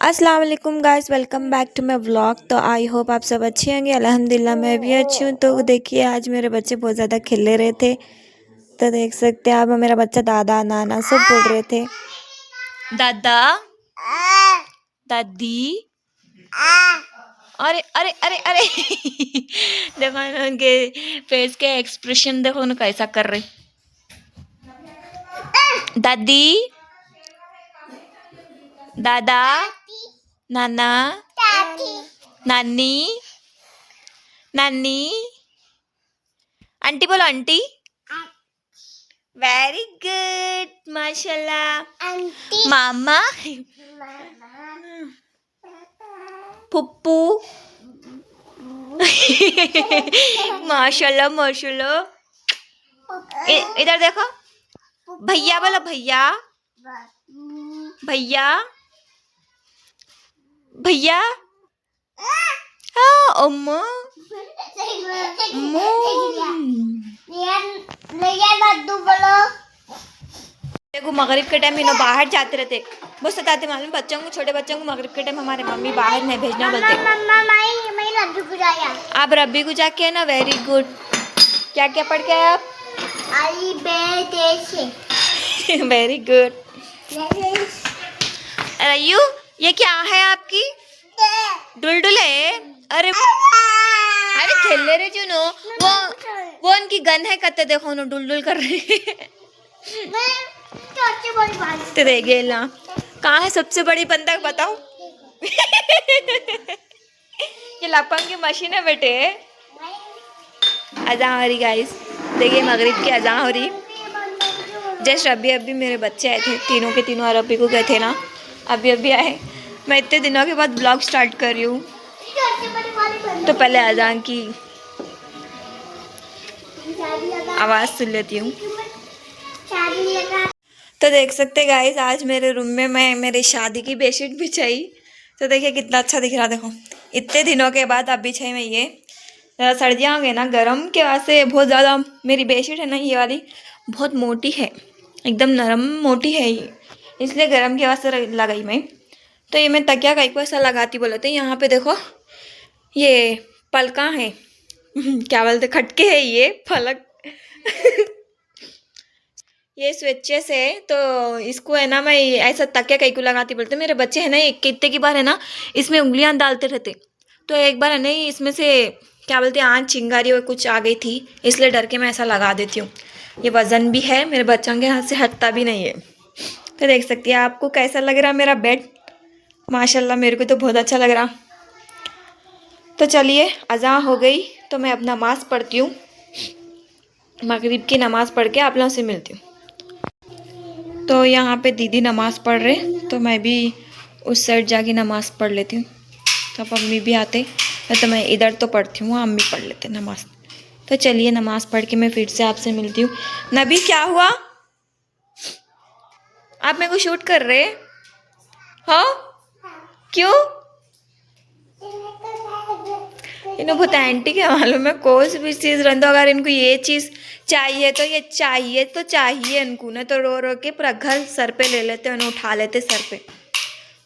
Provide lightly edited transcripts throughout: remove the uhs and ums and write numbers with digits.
अस्सलाम वालेकुम guys, welcome back to my vlog. तो आई होप आप सब अच्छे होंगे। अल्हम्दुलिल्लाह मैं भी अच्छी हूँ। तो देखिए आज मेरे बच्चे बहुत ज़्यादा खेल रहे थे, तो देख सकते हैं आप। मेरा बच्चा दादा नाना सब बोल रहे थे, दादा दादी। अरे अरे अरे अरे देखो ना उनके फेस के एक्सप्रेशन, देखो ना कैसा कर रहे। दादी, दादा, नाना, नानी, नानी, आंटी बोलो आंटी। वेरी गुड, माशाल्लाह। मामा, पुप्पू माशाल्लाह माशाल्लाह। इधर देखो, भैया बोलो भैया, भैया, भैया। हाँ अम्मा, देखो मगरिब के टाइम इन्हों बाहर जाते रहते, बहुत सताते मालूम बच्चों को, छोटे बच्चों को मगरिब के टाइम हमारे मम्मी बाहर नहीं भेजना बोलते। आप रब्बी को जाके ना, वेरी गुड। क्या क्या पढ़ के आए आप? Very good. रयू, ये क्या है आपकी? डुलडुल है। अरे अरे खेल ले रहे जुनो, वो उनकी गन है, कहते देखो ना डुलडुल कर रही तो देखे ना, कहाँ है सबसे बड़ी बंदक बताओ ये लपंग की मशीन है बेटे। अज़ान हो रही गाइस, देखिए मगरिब की अज़ान हो रही। जस्ट अभी मेरे बच्चे आए थे, तीनों के तीनों अरबी को गए थे ना, अभी आए। मैं इतने दिनों के बाद ब्लॉग स्टार्ट कर रही हूँ, तो पहले अज़ान की आवाज़ सुन लेती हूँ। तो देख सकते गाइस, आज मेरे रूम में मैं मेरी शादी की बेडशीट बिछाई, तो देखिए कितना अच्छा दिख रहा। देखो इतने दिनों के बाद अब बिछाई मैं ये। सर्दियाँ हो गई ना, गर्म के वास्ते बहुत ज़्यादा मेरी बेडशीट है ना, ये वाली बहुत मोटी है, एकदम नरम मोटी है ये, इसलिए गर्म के वास्ते लगाई मैं। तो ये मैं तकिया कहीं को ऐसा लगाती बोले थे। यहाँ पे देखो ये पलका है क्या बोलते, खटके है ये फलक ये स्विचेस है, तो इसको है ना मैं ऐसा तकिया कहीं को लगाती बोलते। मेरे बच्चे है ना, एक कितने की बार है ना इसमें उंगलियां डालते रहते, तो एक बार है ना इसमें से क्या बोलते हैं आँच चिंगारी और कुछ आ गई थी, इसलिए डर के मैं ऐसा लगा देती हूँ। ये वज़न भी है, मेरे बच्चों के हाथ से हटता भी नहीं है। तो देख सकती है आपको कैसा लग रहा मेरा बेड। माशाल्लाह मेरे को तो बहुत अच्छा लग रहा। तो चलिए अज़ान हो गई, तो मैं अब नमाज़ पढ़ती हूँ। मगरिब की नमाज़ पढ़ के आप लोगों से मिलती हूँ। तो यहाँ पे दीदी नमाज़ पढ़ रहे, तो मैं भी उस साइड जाके नमाज़ पढ़ लेती हूँ। तो अब अम्मी भी आते, तो मैं इधर तो पढ़ती हूँ, अम्मी पढ़ लेते नमाज़। तो चलिए नमाज़ पढ़ के मैं फिर से आपसे मिलती हूँ। नबी क्या हुआ, आप मेरे को शूट कर रहे हो? क्यों? इन्हें बहुत एंटी क्या मालूम है, कोई भी चीज़ रंधो, अगर इनको ये चीज़ चाहिए तो ये चाहिए तो चाहिए इनको, ना तो रो रो के पूरा घर सर पे ले लेते हैं, उठा लेते सर पे।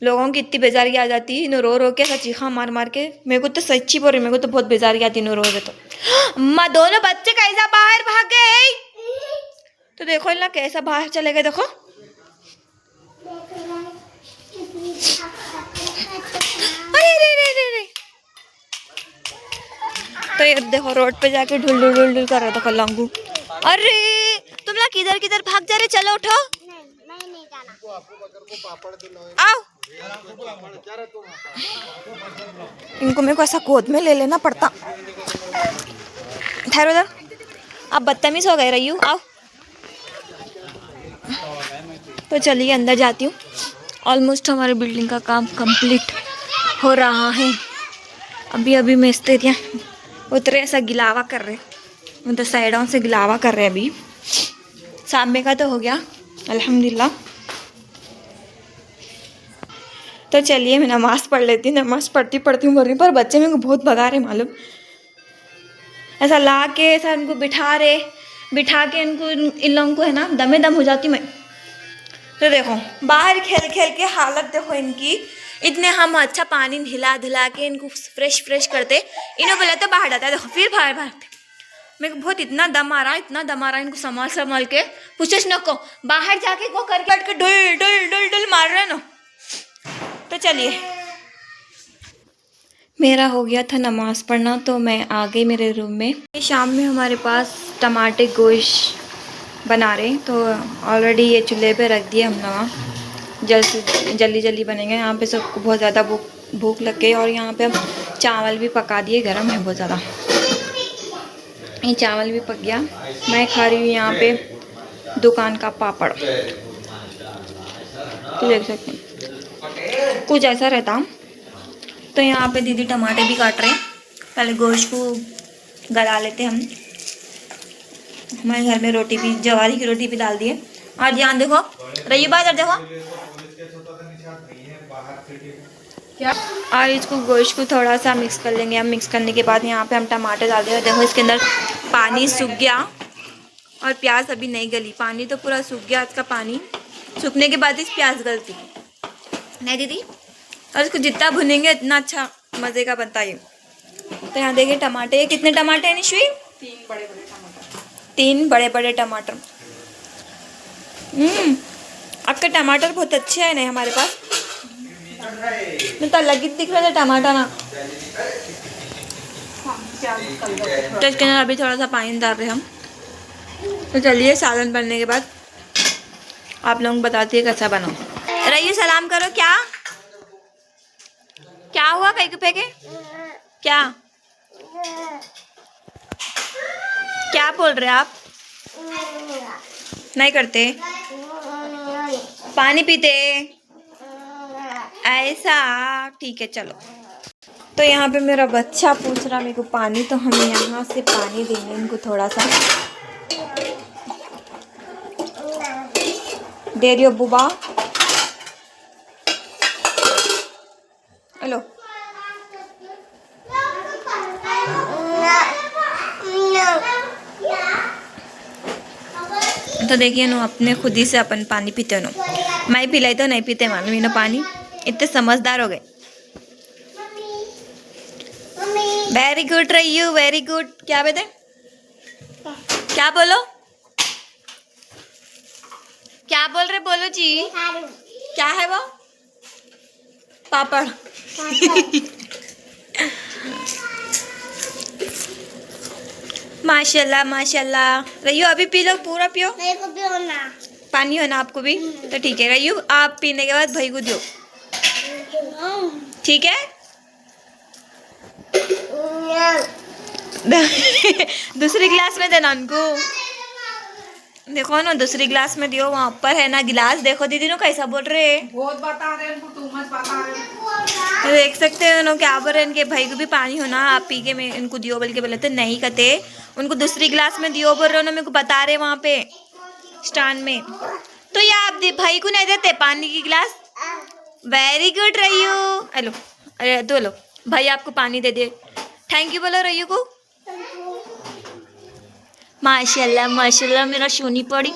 लोगों की इतनी बेजारी आ जाती है, इन्हें रो रो के ऐसा चीखा मार मार के। मेरे को तो सच्ची बोल रही, मेरे को तो बहुत बेजारी आती इन्हें रो रहे तो। अम्मा दोनों बच्चे कैसा बाहर भाग गए, तो देखो इन्हें कैसा बाहर चले गए, देखो अरे रे रे रे रे। तो ये देखो रोड पे जाके ढुल ढुल ढुल ढुल कर रहा था कल्लांगू। अरे तुम लोग किधर किधर भाग जा रहे, चलो उठो। आओ, इनको मेरे को ऐसा गोद में ले लेना पड़ता। ठहरो इधर, आप बदतमीज हो गए रही हूँ। आओ, तो चलिए अंदर जाती हूँ। ऑलमोस्ट हमारी बिल्डिंग का काम कंप्लीट हो रहा है। अभी मिस्त्रियाँ उतरे, ऐसा गिलावा कर रहे, मतलब साइडों से गिलावा कर रहे। अभी सामने का तो हो गया अल्हम्दुलिल्लाह। तो चलिए मैं नमाज़ पढ़ लेती हूँ। नमाज़ पढ़ती हूँ मर रही, पर बच्चे मेरे को बहुत भगा रहे मालूम, ऐसा ला के ऐसा इनको बिठा के इनको, इन लोगों को है ना दमे दम हो जाती मैं। तो देखो बाहर खेल खेल के हालत देखो इनकी, इतने हम अच्छा पानी हिला धुला के इनको फ्रेश करते, इन्हों बोला तो बाहर जाता है, देखो फिर बाहर भागते। मेरे को बहुत इतना दम आ रहा इनको संभाल के, पूछो नको बाहर जाके वो करके बैठ के डुल डुल डुल डुल मार रहे ना। तो चलिए, मेरा हो गया था नमाज़ पढ़ना, तो मैं आ गई मेरे रूम में। शाम में हमारे पास टमाटे गोश्त बना रहे, तो ऑलरेडी ये चूल्हे पे रख दिए हम लोग, जल्दी बनेंगे। यहाँ पे सबको बहुत ज़्यादा भूख लग गई, और यहाँ पे हम चावल भी पका दिए, गर्म है बहुत ज़्यादा। ये चावल भी पक गया। मैं खा रही हूँ यहाँ पे दुकान का पापड़, तो देख सकते हैं कुछ ऐसा रहता। तो यहाँ पे दीदी टमाटे भी काट रहे हैं। पहले गोश्त को गला लेते हम। हमारे घर में रोटी भी, जवारी की रोटी भी डाल दी है। और ध्यान देखो, रही बात देखो क्या। और इसको गोश्त को थोड़ा सा मिक्स कर लेंगे हम। मिक्स करने के बाद यहाँ पे हम टमाटर डाल देंगे। देखो इसके अंदर पानी सूख गया, और प्याज अभी नहीं गली। पानी तो पूरा सूख गया, इसका पानी सूखने के बाद इस प्याज गलती नहीं दीदी। और इसको जितना भुनेंगे इतना अच्छा मज़े का बनता है। तो यहाँ देखिए टमाटे, कितने टमाटे हैं निश्वी? 3 बड़े बड़े टमाटर। आपके टमाटर बहुत अच्छे हैं ना हमारे पास। नहीं तो अलग ही दिख रहे थे टमाटर ना। तो इसके अंदर अभी थोड़ा सा पानी डाल रहे हम। तो चलिए, सालन बनने के बाद आप लोग बताते हैं कैसा बना। रही सलाम करो। क्या हुआ? कहीं को फेंके क्या बोल रहे आप? नहीं करते? पानी पीते? ऐसा ठीक है, चलो। तो यहाँ पे मेरा बच्चा पूछ रहा मेरे को पानी, तो हम यहाँ से पानी देंगे इनको थोड़ा सा। दे रही हो बुबा? हेलो। तो देखिए नो, अपने खुद ही से अपन पानी पीते नो। मैं पिलाई तो नहीं पीते मालूम नो पानी। इतने समझदार हो गए। वेरी गुड रही, वेरी गुड। क्या बेटे? क्या बोलो? क्या बोल रहे? बोलो जी। क्या है वो? पापड़। माशाल्लाह माशाल्लाह। रहियो अभी पी लो, पूरा पियो। मेरे को भी होना पानी हो ना आपको भी। तो ठीक है रहियो, आप पीने के बाद भाई को दो, ठीक है? दूसरी गिलास में देना उनको। देखो ना, दूसरी गिलास में दियो, वहाँ ऊपर है ना गिलास। देखो दीदी नो कैसा बोल रहे हैं। बहुत बता रहे हैं, टू मच बता रहे हैं। देख सकते हो ना क्या बोल रहे हैं। इनके भाई को भी पानी हो ना, आप पी के मैं इनको दियो बोल के बोले तो नहीं कहते। उनको दूसरी गिलास में दियो बोल रहे हो ना, मेरे को बता रहे वहाँ पे स्टैंड में। तो ये आप भाई को नहीं देते पानी की गिलास? वेरी गुड रही हो। हेलो, अरे दो लो भाई, आपको पानी दे दे। थैंक यू बोलो रही को। माशाल्लाह माशाल्लाह, मेरा सोनी पड़ी।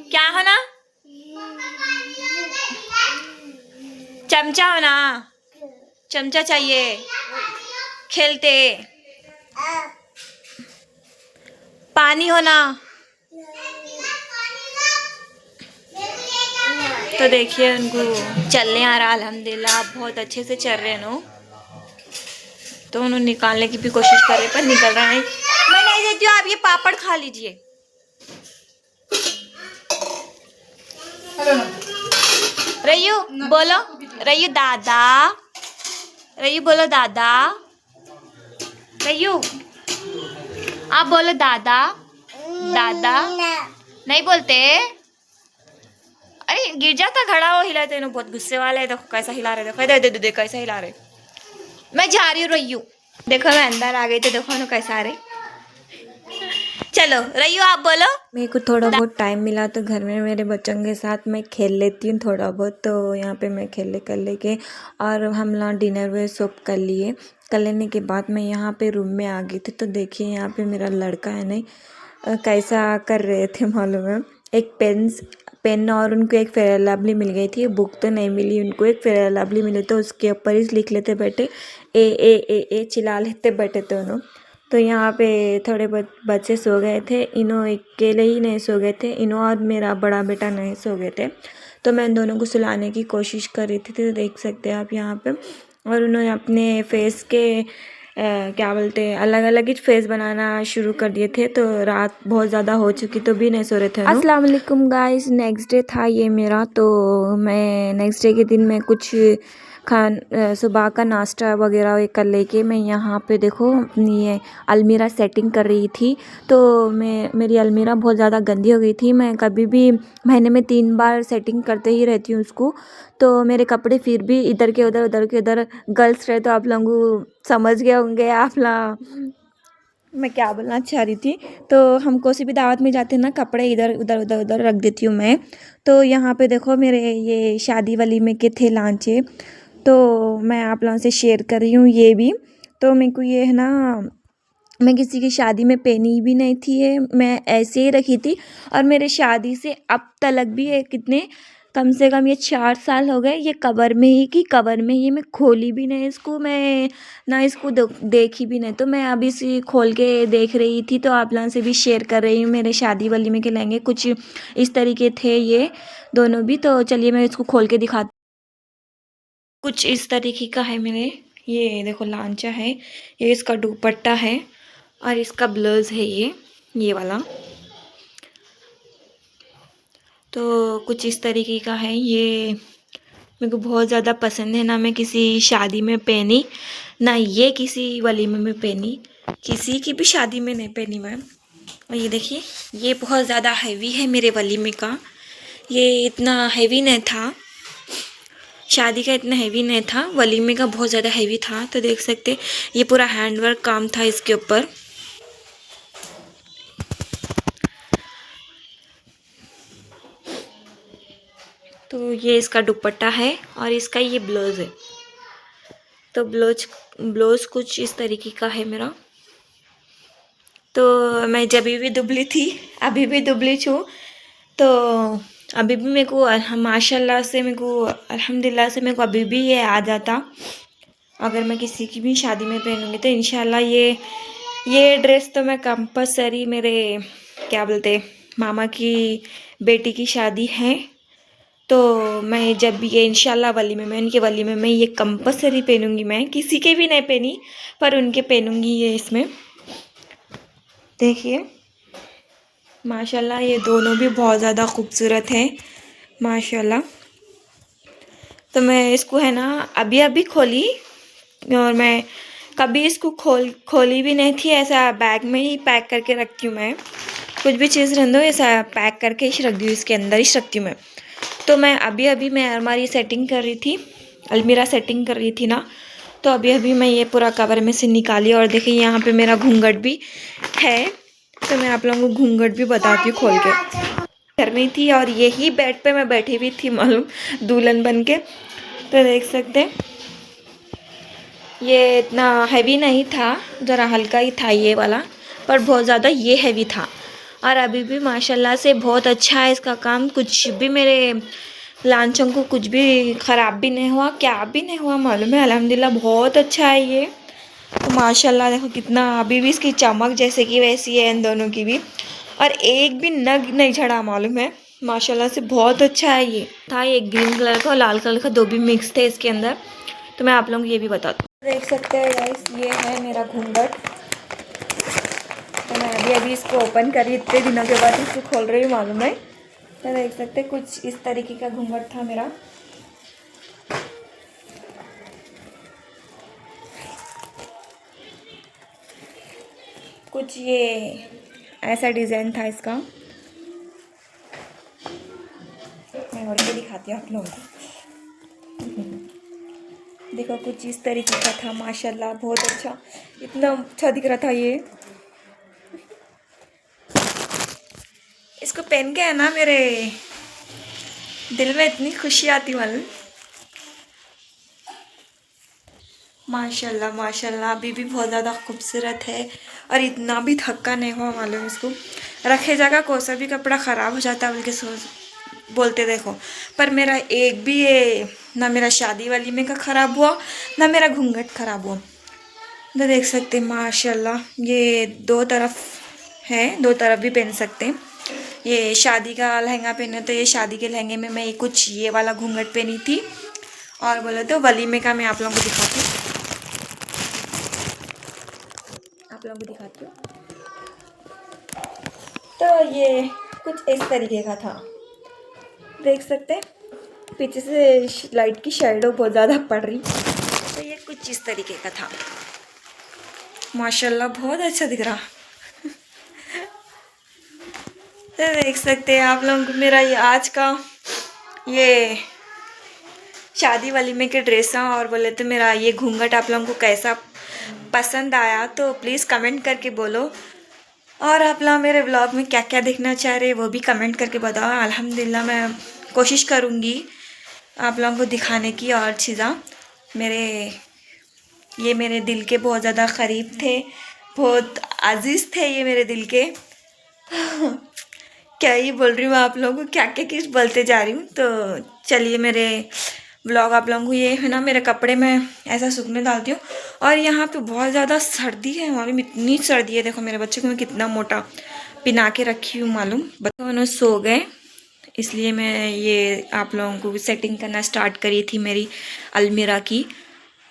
क्या हो ना? चमचा हो ना? चमचा चाहिए खेलते। पानी हो ना? तो देखिए उनको चलने आ रहा, अल्हम्दुलिल्लाह बहुत अच्छे से चल रहे हैं नो। तो उन्होंने निकालने की भी कोशिश कर रहे, पर निकल रहा नहीं। मैं नहीं देती हूँ, आप ये पापड़ खा लीजिए। रयू बोलो, रयू दादा, रयू बोलो दादा, रयू आप बोलो दादा। दादा नहीं बोलते? अरे गिर जाता घड़ा, वो हिलाते हैं, बहुत गुस्से वाले है। देखो कैसा हिला रहे, देखो दे दे दे कैसा हिला रहे। मैं जा रही हूँ रयू, देखो मैं अंदर आ गई तो देखो ना कैसा आ रहे। चलो रयू आप बोलो। मेरे को थोड़ा बहुत टाइम मिला तो घर में मेरे बच्चों के साथ मैं खेल लेती हूँ थोड़ा बहुत। तो यहाँ पे मैं कर लेके और हम लोग डिनर वे सब कर लिए। कर लेने के बाद मैं यहाँ पे रूम में आ गई थी। तो देखिए यहाँ पे मेरा लड़का है नहीं कैसा कर रहे थे मालूम है। एक पेन और उनको एक फेयर लवली मिल गई थी। बुक तो नहीं मिली उनको, एक फेयर लवली मिली तो उसके ऊपर ही लिख लेते बैठे, ए चिल्ला लेते बैठे थे उन्होंने। तो यहाँ पे थोड़े बच्चे सो गए थे, इन्हों अकेले ही नहीं सो गए थे, इन्हों और मेरा बड़ा बेटा नहीं सो गए थे। तो मैं इन दोनों को सुलाने की कोशिश कर रही थी, तो देख सकते हैं आप यहाँ पे। और उन्होंने अपने फेस के क्या बोलते हैं, अलग अलग ही फेस बनाना शुरू कर दिए थे। तो रात बहुत ज़्यादा हो चुकी तो भी नहीं सो रहे थे। अस्सलाम वालेकुम गाइस, नेक्स्ट डे था ये मेरा। तो मैं नेक्स्ट डे के दिन मैं कुछ सुबह का नाश्ता वगैरह ये कर लेके मैं यहाँ पे देखो अपनी ये अलमीरा सेटिंग कर रही थी। तो मेरी अलमीरा बहुत ज़्यादा गंदी हो गई थी। मैं कभी भी महीने में 3 बार सेटिंग करते ही रहती हूँ उसको। तो मेरे कपड़े फिर भी इधर के उधर गर्ल्स रहे, तो आप लोग समझ गए होंगे आप मैं क्या बोलना चाह रही थी। तो हम कोई भी दावत में जाते हैं ना, कपड़े इधर उधर रख देती हूँ मैं। तो यहाँ पे देखो मेरे ये शादी वलीमे के थे लांचे, तो मैं आप लोगों से शेयर कर रही हूँ ये भी। तो मेरे को ये है ना, मैं किसी की शादी में पहनी भी नहीं थी, ये मैं ऐसे ही रखी थी। और मेरे शादी से अब तक भी ये कितने कम से कम ये 4 साल हो गए, ये कवर में ही मैं खोली भी नहीं इसको, मैं ना इसको देखी भी नहीं। तो मैं अभी इसे खोल के देख रही थी, तो आप लोगों से भी शेयर कर रही हूँ। मेरे शादी वलीमे के लहंगे कुछ इस तरीके थे ये दोनों भी। तो चलिए मैं इसको खोल के दिखाती। कुछ इस तरीके का है मेरे, ये देखो लांचा है, ये इसका दुपट्टा है और इसका ब्लाउज है ये वाला। तो कुछ इस तरीके का है ये, मेरे को बहुत ज़्यादा पसंद है। ना मैं किसी शादी में पहनी, ना ये किसी वलीमे में पहनी, किसी की भी शादी में नहीं पहनी मैं। और ये देखिए, ये बहुत ज़्यादा हैवी है मेरे वलीमे का, ये इतना हैवी नहीं था, शादी का इतना हैवी नहीं था, वलीमे का बहुत ज़्यादा हैवी था। तो देख सकते ये पूरा हैंडवर्क काम था इसके ऊपर। तो ये इसका दुपट्टा है और इसका ये ब्लाउज है। तो ब्लाउज कुछ इस तरीके का है मेरा। तो मैं जब भी दुबली थी, अभी भी दुबली छूँ, तो अभी भी मेरे को माशाल्लाह से मेरे को अल्हम्दुलिल्लाह से मेरे को अभी भी ये आ जाता। अगर मैं किसी की भी शादी में पहनूँगी तो इंशाल्लाह ये ड्रेस तो मैं कंपलसरी, मेरे क्या बोलते मामा की बेटी की शादी है, तो मैं जब भी ये इंशाल्लाह वलीमे में, उनके वलीमे में ये कंपलसरी पहनूँगी। मैं किसी के भी नहीं पहनी, पर उनके पहनूँगी ये इसमें। देखिए माशाल्लाह ये दोनों भी बहुत ज़्यादा खूबसूरत हैं माशाल्लाह। तो मैं इसको है ना अभी खोली, और मैं कभी इसको खोली भी नहीं थी। ऐसा बैग में ही पैक करके रखती हूँ मैं, कुछ भी चीज़ रख दो ऐसा पैक करके ही रख दी हूँ, इसके अंदर ही रखती हूँ मैं। तो मैं अभी मैं अलमारी सेटिंग कर रही थी, अलमीरा सेटिंग कर रही थी ना, तो अभी मैं ये पूरा कवर में से निकाली। और देखिए यहाँ पे मेरा घूंघट भी है, तो मैं आप लोगों को घूंघट भी बताती हूँ खोल के। घर में थी और यही बेड पे मैं बैठी हुई थी मालूम, दुल्हन बन के। तो देख सकते ये इतना हैवी नहीं था, ज़रा हल्का ही था ये वाला, पर बहुत ज़्यादा ये हैवी था। और अभी भी माशाल्लाह से बहुत अच्छा है इसका काम, कुछ भी मेरे लांचों को कुछ भी ख़राब भी नहीं हुआ, क्या भी नहीं हुआ मालूम है। अल्हम्दुलिल्लाह बहुत अच्छा है ये। तो माशाल्लाह देखो कितना अभी भी इसकी चमक जैसे कि वैसी है इन दोनों की भी, और एक भी नग नहीं झड़ा मालूम है। माशाल्लाह से बहुत अच्छा है ये। था ये ग्रीन कलर का और लाल कलर का, दो भी मिक्स थे इसके अंदर। तो मैं आप लोगों को ये भी बताती हूँ। देख सकते हैं गाइस, ये है मेरा घूंघट। तो मैं अभी इसको ओपन करी, इतने दिनों के बाद इसको खोल रही हूँ मालूम है। तो देख सकते हैं कुछ इस तरीके का घूंघट था मेरा। कुछ ये ऐसा डिज़ाइन था इसका, मैं और के दिखाती हूँ आप लोगों को। देखो कुछ इस तरीके का था माशाल्लाह, बहुत अच्छा, इतना अच्छा दिख रहा था ये। इसको पहन के है ना मेरे दिल में इतनी खुशी आती मालूम। माशाल्लाह माशाल्लाह अभी भी बहुत ज़्यादा खूबसूरत है, और इतना भी थक्का नहीं हुआ मालूम। इसको रखे जगह कोई सा भी कपड़ा ख़राब हो जाता है बल्कि बोलते देखो। पर मेरा एक भी ये ना मेरा शादी वाली में का ख़राब हुआ, ना मेरा घूंघट ख़राब हुआ। तो देख सकते हैं माशाल्लाह, ये दो तरफ है, दो तरफ भी पहन सकते हैं। ये शादी का लहंगा पहने तो ये शादी के लहंगे में मैं कुछ ये वाला घूंघट पहनी थी, और बोले तो वलीमे का मैं आप लोगों को दिखाती हूँ, आप लोगों को दिखाती हूँ। तो ये कुछ इस तरीके का था, देख सकते हैं। पीछे से लाइट की शैडो बहुत ज़्यादा पड़ रही, तो ये कुछ इस तरीके का था। माशाल्लाह बहुत अच्छा दिख रहा। तो देख सकते हैं आप लोगों को मेरा ये आज का ये शादी वाली में के ड्रेस, और बोले तो मेरा ये घूंघट आप लोगों को कैसा पसंद आया तो प्लीज़ कमेंट करके बोलो। और आप लोग मेरे व्लॉग में क्या क्या देखना चाह रहे वो भी कमेंट करके बताओ। अल्हम्दुलिल्लाह मैं कोशिश करूँगी आप लोगों को दिखाने की और चीज़ा। ये मेरे दिल के बहुत ज़्यादा क़रीब थे, बहुत अजीज़ थे ये मेरे दिल के। क्या ही बोल रही हूँ आप लोगों को, क्या क्या किस बोलते जा रही हूँ। तो चलिए मेरे व्लॉग आप लोगों को ये है ना, मेरे कपड़े मैं ऐसा सूखने डालती हूँ। और यहाँ पे बहुत ज़्यादा सर्दी है, हमारे में इतनी सर्दी है। देखो मेरे बच्चे को मैं कितना मोटा पिना के रखी हूँ मालूम। बच्चे उन्होंने सो गए, इसलिए मैं ये आप लोगों को सेटिंग करना स्टार्ट करी थी मेरी अलमीरा की।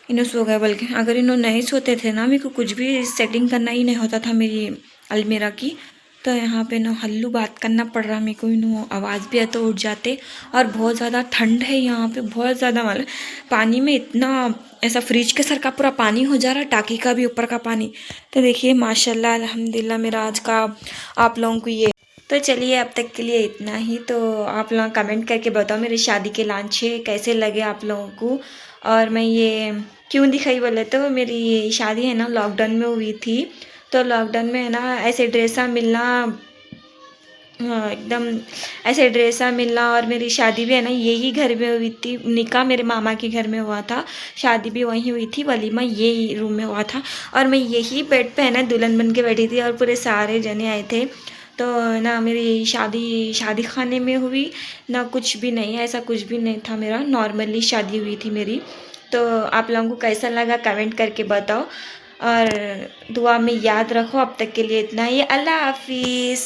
इन्हों सो गए, बल्कि अगर इन्हों नहीं सोते थे ना, मेरे को कुछ भी सेटिंग करना ही नहीं होता था मेरी अलमीरा की। तो यहाँ पे ना हल्लू बात करना पड़ रहा मेरे को, इन्हों आवाज़ भी है तो उठ जाते। और बहुत ज़्यादा ठंड है यहाँ पे, बहुत ज़्यादा, मतलब पानी में इतना ऐसा फ्रिज के सर का पूरा पानी हो जा रहा, टाकी का भी ऊपर का पानी। तो देखिए माशाल्लाह अल्हम्दुलिल्लाह मेरा आज का आप लोगों को ये। तो चलिए अब तक के लिए इतना ही। तो आप लोग कमेंट करके बताओ मेरी शादी के लांछे कैसे लगे आप लोगों को। और मैं ये क्यों दिखाई बोले तो मेरी शादी है ना लॉकडाउन में हुई थी। तो लॉकडाउन में है ना ऐसे ड्रेसा मिलना, हाँ एकदम ऐसे ड्रेसा मिलना। और मेरी शादी भी है ना यही घर में हुई थी, निकाह मेरे मामा के घर में हुआ था, शादी भी वहीं हुई थी, वलीमा यही रूम में हुआ था। और मैं यही बेड पे है ना दुल्हन बन के बैठी थी, और पूरे सारे जने आए थे। तो ना मेरी शादी खाने में हुई ना, कुछ भी नहीं ऐसा कुछ भी नहीं था, मेरा नॉर्मली शादी हुई थी मेरी। तो आप लोगों को कैसा लगा कमेंट करके बताओ, और दुआ में याद रखो। अब तक के लिए इतना ही, अल्लाह हाफिज़।